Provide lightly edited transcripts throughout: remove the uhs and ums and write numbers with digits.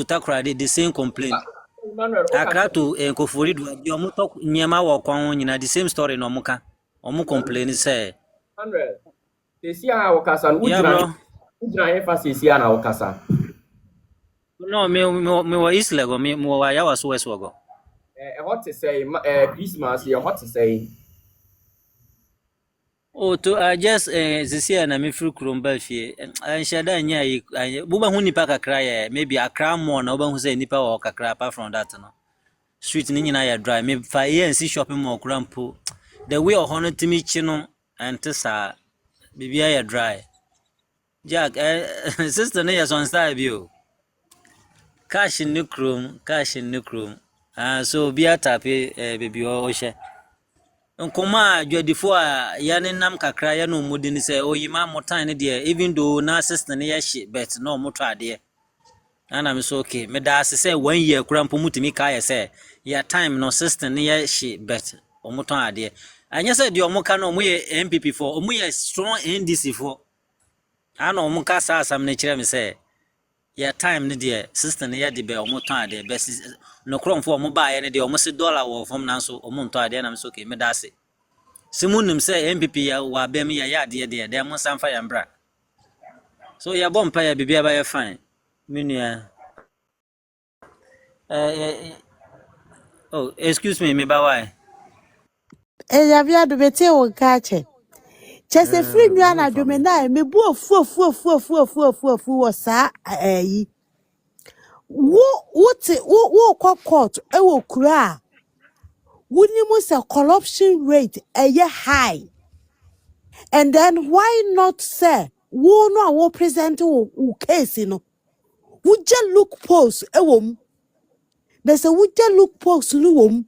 Takoradi the same complaint. Emmanuel, Accra to Nkofori do the omo talk nyema wo kwan nyina the same story no muka. Omo complain say. Emmanuel, sisi a wakasa no Yeah bro. ujina yefa sisi a na wakasa. No me wa East Lego me wa ya was West Wogo. Hot to say Christmas, you hot to say. Oh to just this year na me free kromba fie. Anshada nya yi buba hu nipa kakra ya maybe Accra more na buba hu say nipa wa kakra apart from that no. Street ni nyina ya dry me fa here see shopping mall krampo. The way of honor to me chino and tesa bibia ya dry. Jack sister no yes on style bio. Cash in the chrome. So be a tappy baby or she. Nkoma dwadifo a ya ne nam kakra ya no mudi ni say oyima motan ne de even though na sister ne ya she bet no moto ade ana me so okay me da say 1 year kura mpo mutimi ka ya say ya time no sister ne ya she bet o moto ade anya say de omo ka no mo ye MPP for omo ye strong NDC for ana omo ka sa asam ne kire me say ya time ne de sister ne ya de be omo to ade be no kronfo omo ba ye ne de omo se dollar wo fom na so omo to ade na me so okay me da say Simunim say MPP ya wa bem ya ya de dem sanfa ya mbra. So ya bompa ya bibia ba ya fine. Minua oh excuse me ba why? Ya bia do beti wo ka che. Chese free nwa na do me na me bu ofu wo sa yi. Wo court e wo kura. Wunimu say corruption rate high. And then why not say wo no wo present wo case no. Wo just look post e wom. There's a wo just look post no wom.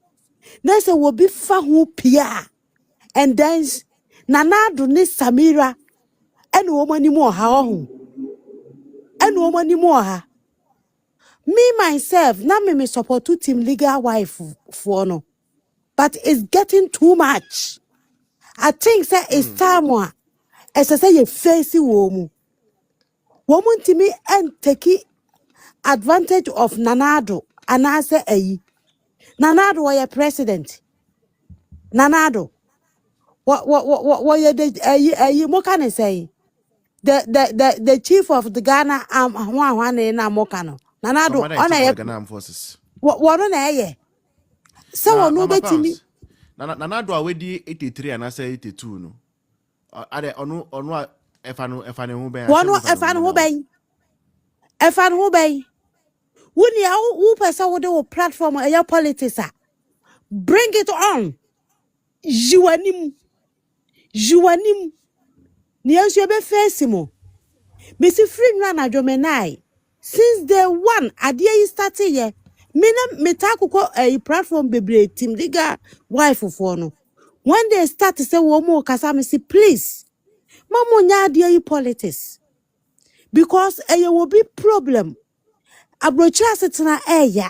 There's a wo bi fa ho pia. And then Nanado ni Samira and woman more how and woman more. Me myself, na me support to team legal wife for no. But it's getting too much. I think that it's time one. As I say, you face woman. Woman to me and take advantage of Nanado. And I say, Nanado was your president. Nanado. What you what can I say? The chief of the Ghana one na Mokano. Nanado on Ghana forces. what on a so no betimi. Nanado already 83 and I say 82 no. Are onu efanu hu ben. One efan hu ben. Wuni ya who person with the platform your politics. Bring it on. Juanim. Ni ansu be face mo. Missy free run a jomenai. Since day one, idea is started here. Me takuko a platform bebre team liga wife for no. When they start to say one more kasami say please. Mamo nya idea politics. Because will be problem. Abrocha setna ya.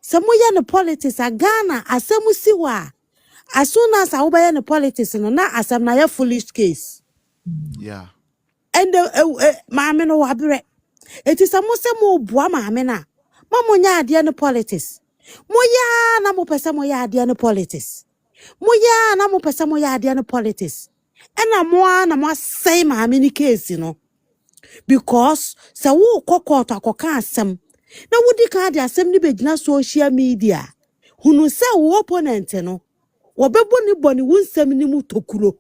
Samoya no politics a Ghana asemu siwa. As soon as I obey the politics no na asam na ya foolish case. Yeah. And maame no wabre. It is a mo boa maame na. Mamo nya ade no politics. Moya na mo pese mo ya ade no politics. Moya na mo pese mo ya ade no politics. Ena mo na mo say maame ni case no. Because se wo kokota akoka asem. Na wudi ka ade asem ni begina social media. Hunu se wo opponent no. Wobebo ni boni wunsem ni mu tokuro.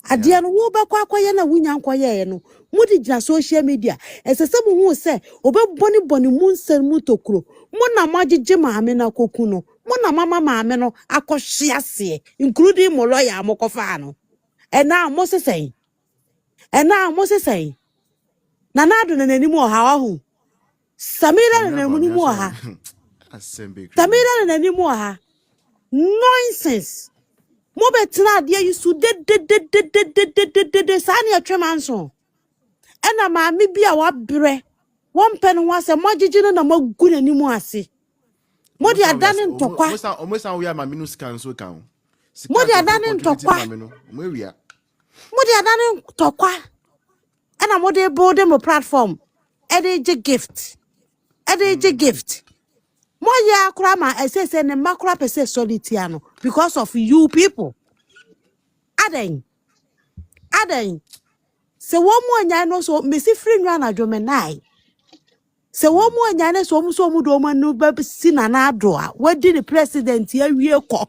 Adia no wo bekwa akoye na wunya nkoye no mudi gina social media esese mu hu se obeboni mu nsem mu tokuro mo na magege maame na koku no mo na mama maame no akohyease including mo lawyer amokofa no ena mo sesei na nado na nani mu oha hu Samira na nani mu oha Samira na nani mu oha nonsense. Mo betina dia yusu de sani atwemanso ena maami bia wa bre won pen ho ase magigi no na magu nani mu ase mo dia dane ntokwa Omosa we maami no scan so kan mo dia dane ntokwa mo dia dane ntokwa ena mo de build them platform e de gift manage gift. Moya krama say ne makra pese solitiano because of you people. Aden. Se wo mo anya no so mesi free nwa na dwomenai. Se wo mo anya ne so mu do manu ba si na na ado a wadi the president awie kɔ.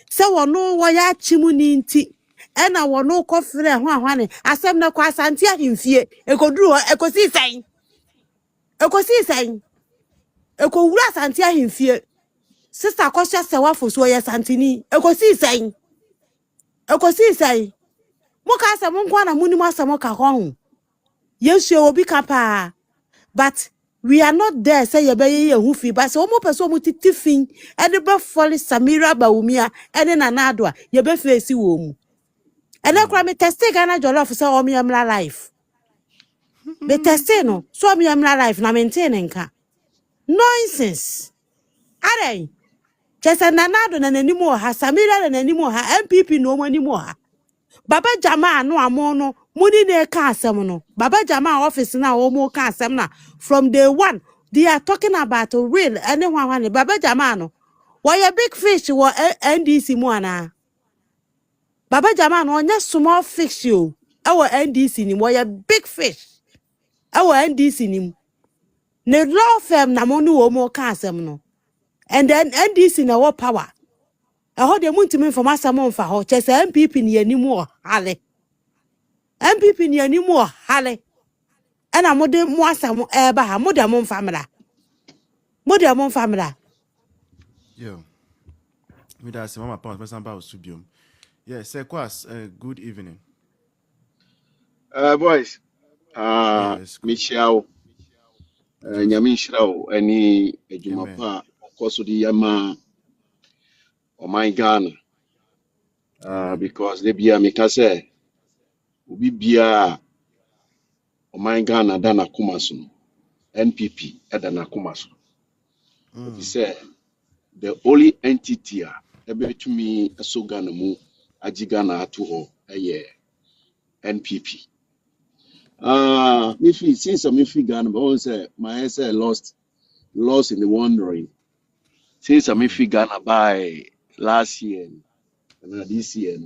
Se wono wo ya chimu ni nti ɛna wono kɔ frɛ ho ahwane asɛm na kɔ asante ahemfie ekoduru ekosi sɛn. Ekowura asante ahemfie. Sister Kosha Sewafo so ye santini. Ekosi sɛn. Muka asɛm nkwa na muni asɛm ka ho. Yes, you obi kapa. But we are not there say ye be ye hu fi but so mo person mo titifin e de be foli Samira Bawumia e de nanado a ye be face wo mu. E na kra me teste Ghana jollof say o me amla life. The teste no so me amla life na maintain nka. Nonsense. Are just nanado na nanimo ha Samira na nanimo ha MPP no mo nanimo ha. Baba Jama no amono muni ne ka asem no. Baba Jama office na o mo ka asem na from day one they are talking about real anyone Baba Jama no. Why a big fish wo NDC mu ana. Baba Jama no onye small fish yo. Ewo NDC ni why a big fish. Ewo NDC ni. Ne law firm na mo ni o mo ka asem no. And then NDC na wo power. Eho de muntimi from asem mfa ho. Chese MPP ni animu o hale. MPP ni animu o hale. Ena mode mo asam eba ha mode mo family. Yo. Me da se mama pound person ba osubium. Yeah, say Kwas, good evening. Boys, Yes. Michelle, Nyami Shrao, any Jumapa, of course, the Yama or my Ghana, because they be a Mikase, Ubi Bia or my Ghana, Dana Kumasun, NPP, Edana Kumasun. He said, the only entity, ebe to me, a so Ghana mu, Ajigana to a year, NPP. Since I'm Ghana, but say my essay lost in the wandering. Since I'm Ghana by last year and this year,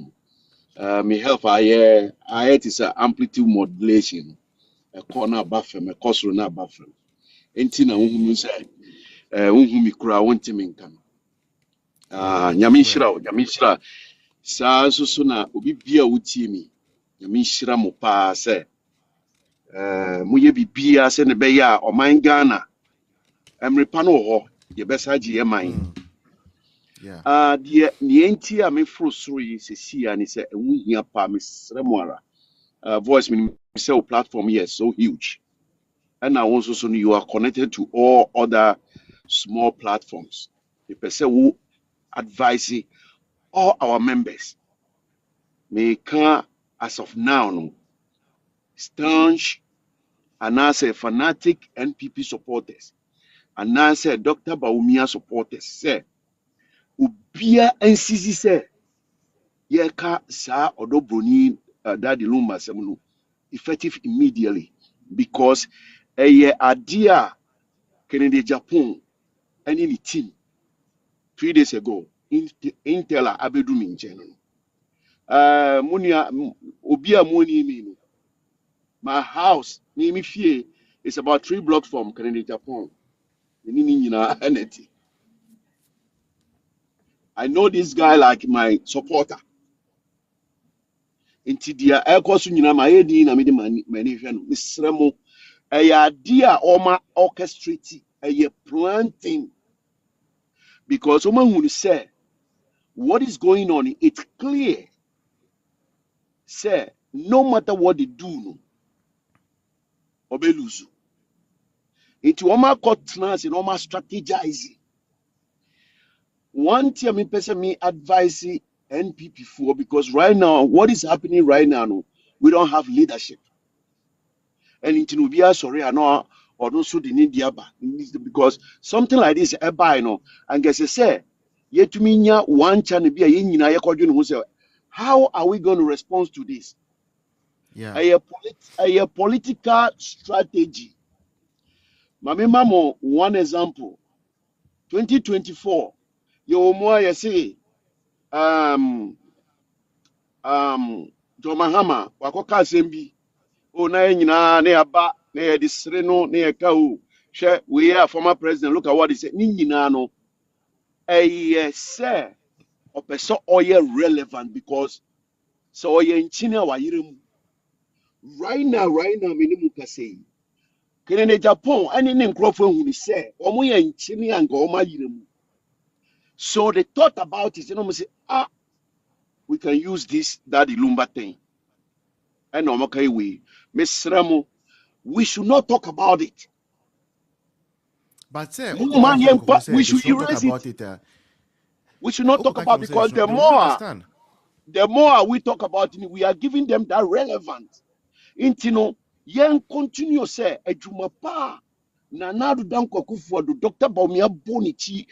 me help I is a amplitude modulation, a corner buffer, a cost buffer. Entina who say, who me cry one team in Kano. Nyamishra, sa so suna obi bia wuti mi. Nyamishra mo pa say. Muye bibia se ne beya o man Ghana emrepa no ho ye besa je man de ne enti a me fro soro yi se sia ni se enwu hia pa me sremoara voice me say o platform here so huge and now also so you are connected to all other small platforms the person who advise all our members me can as of now no staunch and as a fanatic NPP supporters and I said Dr. Bawumia supporters say ubia NCC say yeka sa odobroni daddy lumba semunu effective immediately because a idea Kennedy Japan any team 3 days ago Intel abedu mincheno munia obia moni mi my house me fie is about 3 blocks from Kennedy Japan. I know this guy like my supporter. Inti dia ekosu nyina ma yedi na me de mani hwe no misremo eya dia oma orchestrate eye planting because oma hu say what is going on it's clear say no matter what they do no obeluzu it oma got trans in oma strategizing one thing me person me advise NPP for because right now what is happening right now no, we don't have leadership and it will be sorry I know or no so the need because something like this you know and guess say yet to me one channel be a yina who say how are we going to respond to this a political strategy Mami mamo one example. 2024. Yo mo ya say Jomahama wakoka sembi. O na nyina na yaba na ye disre no na ye ka o. She we are former president. Look at what he said. Ni nyina no. Say or person oil relevant because so oil engineer wa yirem. Right now, minimum can say. Kene Japan, any name Crawford who say, Omo ye nchini and go ma yirem. So they thought about it, say, we can use this, that Lumba thing. And okay, Miss Ramo, we should not talk about it. But say, We should should talk erase about it. it. We should not talk about it because the more we talk about it, we are giving them that relevance. Intino, yen continue say, Ejuma pa, na nadu danko kufu do Dr. Baumia Bonichi,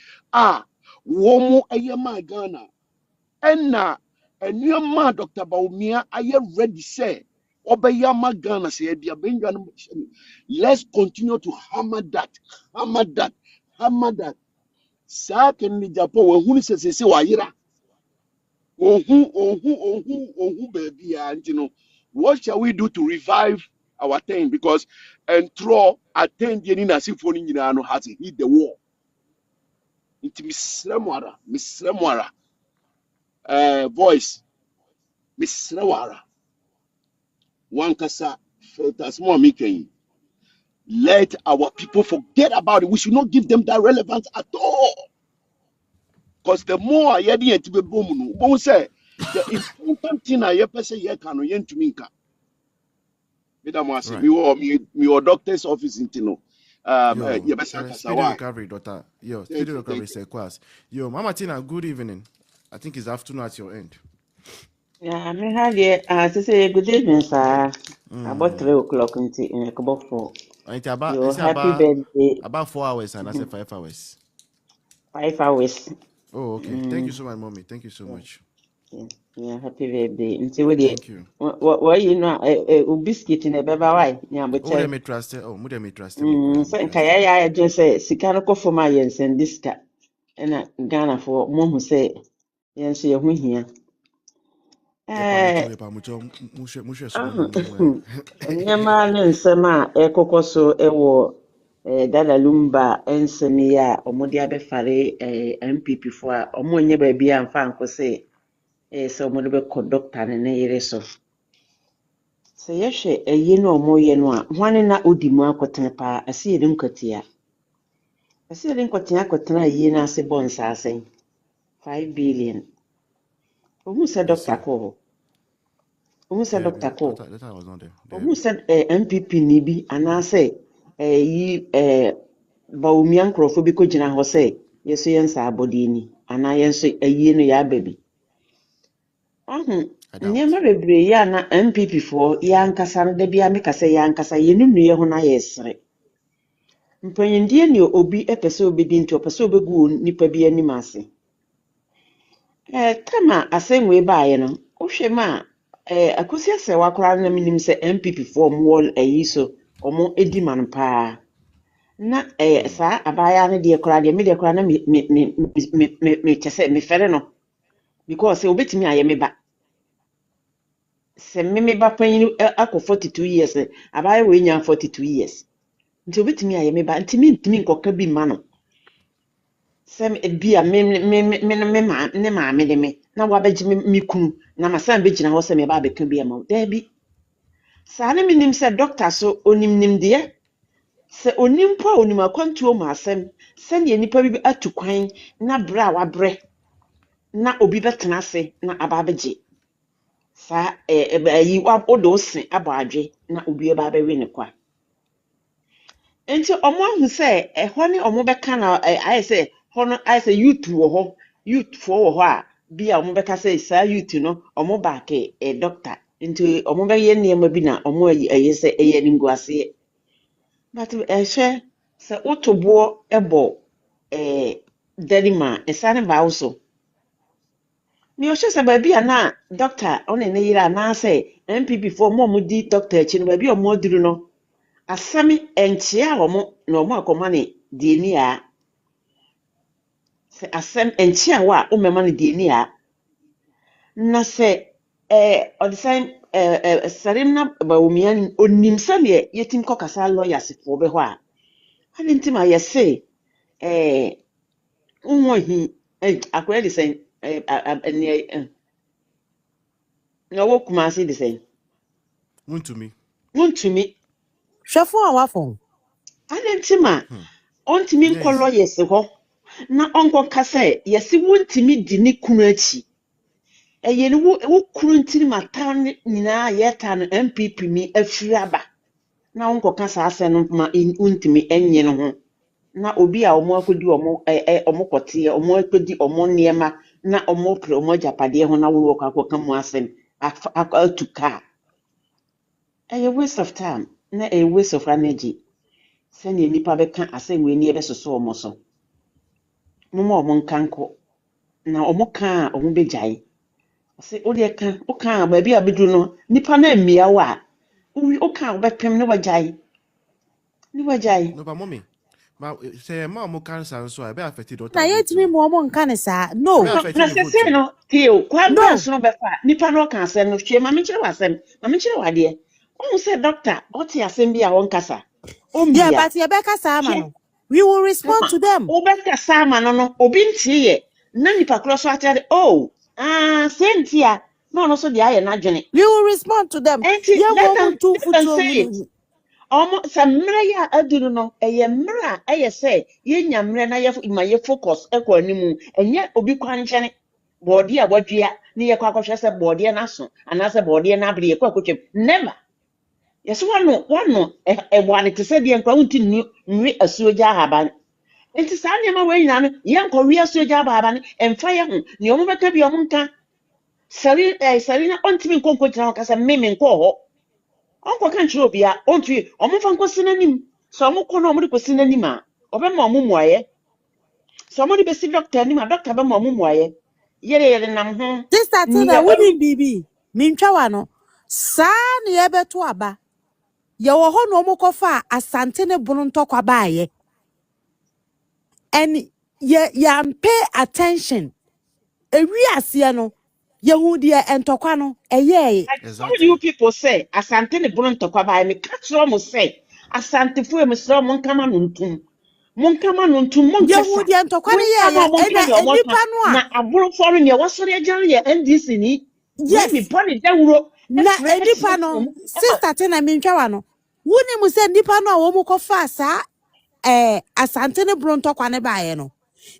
womo ayema Ghana. Enna, enyama Dr. Baumia aye ready say, Obayama Ghana say, let's continue to hammer that. Secondly, Japan, when say, Wayira. Baby, and what shall we do to revive our thing? Because and throw attending as if only has hit the wall. It Miss Remwara, voice, Miss Rewara, one kasa filters more making. Let our people forget about it. We should not give them that relevance at all. Because the more I hear to be boom, say the important thing I ever say, yeah, can yen to me. Right. Me doctor's office in Tino. Speedy recovery, doctor. Speedy recovery, say class. Mama Tina, good evening. I think it's afternoon at your end. Yeah, I mean, say good evening, sir. About 3 o'clock in about 4. Happy birthday. About 4 hours and I said 5 hours. 5 hours. Oh, okay. Thank you so much, mommy. Thank you so much. Yeah, happy birthday. Thank you. What you know, a biscuit in a baby, why? Yeah, but oh, me trust. so Kaya just say, Sikanoko for my yen and this cat. And Ghana for mom who say, yes, you're here. Nneɛma ne nsɛm a ɛkɔkɔ so ɛwɔ dada lumba nsɛm yi a wɔde abɛfare MPP fo a wɔn nyɛ baabi a mfa nko sɛ sɛ wɔde bɛkɔ dɔkta ne yere so sɛ yɛhwɛ ɛyi no a wɔyɛ no a hwan na odi mu akɔtena paa ɛsɛ yɛde nkɔtea akɔtena ayie no ase bɔ nsaasɛn 5 billion ohun sɛ dɔkta kɔ hɔ. Who said Dr. Cole? Who said MPP Nibi and I say Baumian Crofobiko Jina Jose, yes, yes, Abodini, and I answer a year no ya baby. Never be yana MPP for Yankasan de Biamica say Yankasa, you knew when I say. Mpanyindian you obi epeso obedient to a peso begoon nipa be any massy. Tama asɛm wei baeɛ no wohwɛ mu a akosi asɛ wakora na menim sɛ MPP foɔ wall ayi so ɔmo edi ma no paa na saa abaayaa no deɛ koraa deɛ me deɛ koraa na me kyɛ sɛ mefɛre no because sɛ obetumi ayɛ me ba sɛ me ba panyin akɔ 42 years abaayaa wei nya 42 years nti obetumi ayɛ me ba nti mentumi nkɔka bi ma no sɛ bia me maame de me na wabɛgye me kunu na masan bɛgyina hɔ sɛ meba abɛka bi ama wo daabi saa ne menim sɛ dɔkta so onim nimdeɛ sɛ onim po a onim akwantuo mu asɛm sɛnea nipa bi atu kwan na brɛ a wabrɛ na obi bɛtena ase na aba abɛgye saa ayi wode wo se abɔ adwe na obi aba abɛwe ne kwa nti ɔmo ahu sɛ ɛhɔ ne ɔmo bɛka na ayɛ sɛ hɔ no ayɛ sɛ youth wɔ hɔ youthfoɔ wɔ hɔ a bi a ɔmo bɛka sɛ saa youth no ɔmo baake doctor nti ɔmo bɛyɛ nneɛma bi na ɔmo ayɛ sɛ ɛyɛ nimguaseɛ but ɛhwɛ sɛ woto boɔ ɛbɔ dɛri ma ɛsane baa wo so ne ɔhwɛ sɛ baabi a na doctor ɔne ne yere anaasɛ MPP foɔ mo a ɔmo di doctor akyi no baabi a ɔmo aduru no asami enchia omo na omo akoma ne die ni a se asem enchia wa o mema ne die ni a na se odisan sarim na ba omia onim se ne yetim kokasa lawyers fo be ho a ani ntima yese unwo hi akwere de sen na wo kuma se de sen Muntumi. muntumi Hwefo a wafo. ani ntima ontimi nkɔ Yes. lawyers ho na onko kasa yesi wontimi di ne kunu achi eye ne wo kunu ntiri mata nyina yeta no MPP mi afiri aba na onko kasa ase no ma wontimi enye no ho na obi a omo akodi omo kote omo akodi omo niema na omo pre omo japade ho na wo akɔka mu asem atuka a waste of time na a waste of energy sɛnea nipa bɛka asɛm wei ni ɛbɛsoso omo so moma omo nkanko na omo ka omo begyae ase o de ka o ka ba bi abedu no nipa na mmia wa o ka obepem ne wagyae No, but mommy. Ma say ma mo cancer so I be affected daughter. Na yetimi mo mo nka ne saa. No. Be affected na the se vote. se no tio kwa No. branch no befa nipa no ka asɛm no hwe ma me kyerɛ wasɛm ma me kyerɛ wade o se doctor o te asɛm bi a won kasa o Yeah, mbia but yebeka sama no. We will respond to them. o bɛka sama no no obi ntie ye na nipa kro so atade sentia no no so de aye na dwene We will respond to them. enti Yeah, let wo them mo tu futu say it. mu. Sa mmere ya aduru no eye mmere a eye se ye nya mmere na ye ma ye focus ekọ animu enye obi kwan nkyene body a wadua ne ye kwa kwahwe se body na so ana se body na abre ye kwa kwetwem never yes wano wane te se de nkwa wunti nwi asuoja ahaban enti sa nyama we nyina no ye nkọ wi asuoja ahaban emfa ye ho ne omo beka bi omo nka sari na ontimi nkonko jina ka se meme nkọ ho onko kan chiro bia ontui omofa nkosi nanim so omko na omde kosi nanim a obema omomuaye so omde besi doctor anim a doctor bema omomuaye yere nam ho Sister ni Tina, wouldn't bibi. Mintwa no. Sa ne yebeto aba. Ye wo ho no mo kofa asante ne bunu ntokwa baaye. And ye pay attention. Ewi ase no. Ye hu de entokwa no eye. I told Exactly. you people say asante ne bono ntokwa ba me ka kiro mo say asante fu e mo sro mo nkama no ntum mo Ye hu nkasa de entokwa mo ne nkama ye mo nka ena de omo ka enipa no a. na aburo fori ne wasori agyan ye NDC ni we be Yes. body dawuro Na efre enipa no ekyem sister Tina mintwa no. Wuni mu se nipa no a wo mo kofa sa asante ne bunu ntokwa ne baaye no.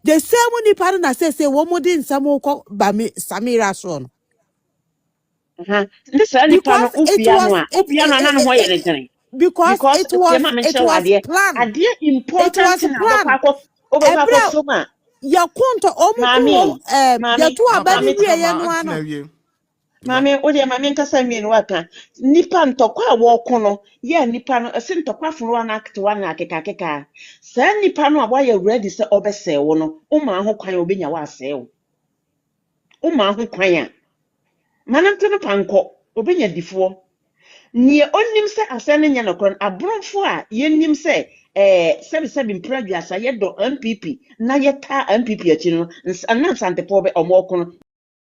The same nipa no na say wo mo di nsam ko ba me Samira so no. This any pano Because it was upiano na no ho yere dene because because it tie ma was menche it was wade planned. ade It important was thing planned. obekwa Ebra soma ya konto omuko ya mami tu abani mami wie ye Mama no antina ano. wie. mami odi mami nkasa mi no waka nipa ntokwa a wo ko no ye nipa no ese ntokwa funu na akte wa na akeka sa nipa no abo ya ready se obese wo no o ma ho kwan obenya wa ase wo o ma ho kwan a mananto no panko obenya difo nie onim se asane nya no kron abronfo a yenim se sebi mpradua sa ye do MPP na ye ta MPP achi no na sante po be omo kono